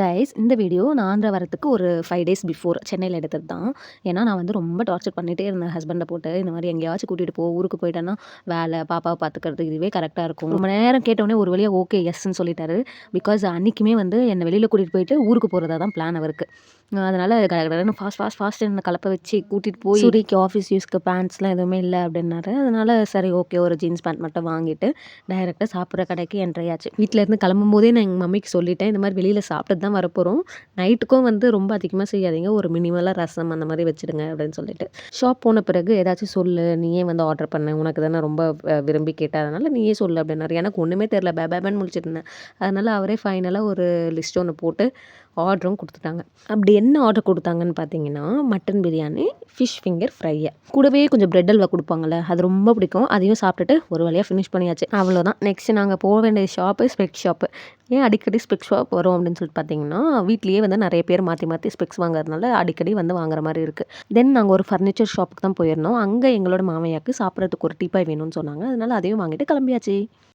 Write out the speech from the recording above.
Guys இந்த video நான் ஆந்திரா வரத்துக்கு ஒரு 5 டேஸ் பிஃபோர் சென்னையில் எடுத்தது தான். ஏன்னா நான் வந்து ரொம்ப டார்ச்சர் பண்ணிகிட்டே இருந்தேன் ஹஸ்பண்டை போட்டு. இந்த மாதிரி எங்கேயாச்சும் கூட்டிகிட்டு போ, ஊருக்கு போயிட்டேன்னா வேலை பாப்பாவை பார்த்துக்கிறது இதுவே கரெக்டாக இருக்கும். ரொம்ப நேரம் கேட்டோடனே ஒரு வழியாக ஓகே எஸ்ன்னு சொல்லிட்டாரு. பிகாஸ் அன்றைக்குமே வந்து என்னை வெளியில் கூட்டிகிட்டு போயிட்டு ஊருக்கு போகிறதா தான் பிளான் அவருக்கு. அதனால் கடகடன்னு ஃபாஸ்ட் என்னை கலப்பை வச்சு கூட்டிகிட்டு போய் சூரிக்கு ஆஃபீஸ் யூஸ்க்கு பேண்ட்ஸ்லாம் எதுவுமே இல்லை அப்படின்னாரு. அதனால் சரி ஓகே ஒரு ஜீன்ஸ் பேண்ட் மட்டும் வாங்கிட்டு டைரெக்டாக சாப்பிட்ற கடைக்கு என்ட்ரி ஆச்சு. வீட்டிலேருந்து கிளம்பும்போதே நான் எங்கள் மம்மிக்கு சொல்லிட்டேன், இந்த மாதிரி வெளியில் சாப்பிட்டு தான் வரப்போகிறோம். நைட்டுக்கும் வந்து ரொம்ப அதிகமாக செய்யாதீங்க, ஒரு மினிமலாக ரசம் அந்த மாதிரி வச்சுடுங்க அப்படின்னு சொல்லிட்டு. ஷாப் போன பிறகு ஏதாச்சும் சொல்லு, நீயே வந்து ஆர்டர் பண்ண, உனக்கு தானே ரொம்ப விரும்பி கேட்டேன், அதனால் நீயே சொல்லு அப்படின்னாரு. எனக்கு ஒன்றுமே தெரில, பேபேன்னு முடிச்சிருந்தேன். அதனால் அவரே ஃபைனலாக ஒரு லிஸ்ட் ஒன்று போட்டு ஆர்டரும் கொடுத்துட்டாங்க. அப்படி என்ன ஆர்டர் கொடுத்தாங்கன்னு பார்த்தீங்கன்னா, மட்டன் பிரியாணி, ஃபிஷ் ஃபிங்கர் ஃப்ரையை கூடவே கொஞ்சம் பிரெட் அல்வா கொடுப்பாங்கள்ல, அது ரொம்ப பிடிக்கும். அதையும் சாப்பிட்டுட்டு ஒரு வழியாக ஃபினிஷ் பண்ணியாச்சு. அவ்வளோதான். நெக்ஸ்ட் நாங்கள் போக வேண்டிய ஷாப்பு ஸ்பெக்ஸ் ஷாப்பு. ஏன் அடிக்கடி ஸ்பெக்ஸ் ஷாப் வரும் அப்படின்னு சொல்லிட்டு பார்த்தீங்கன்னா, வீட்லேயே வந்து நிறைய பேர் மாற்றி மாற்றி ஸ்பெக்ஸ் வாங்குறதுனால அடிக்கடி வந்து வாங்குற மாதிரி இருக்குது. தென் நாங்கள் ஒரு ஃபர்னிச்சர் ஷாப்புக்கு தான் போயிருந்தோம். அங்கே எங்களோட மாமையாக்கு சாப்பிட்றதுக்கு ஒரு டீப்பாய் வேணும்னு சொன்னாங்க. அதனால் அதையும் வாங்கிட்டு கிளம்பியாச்சு.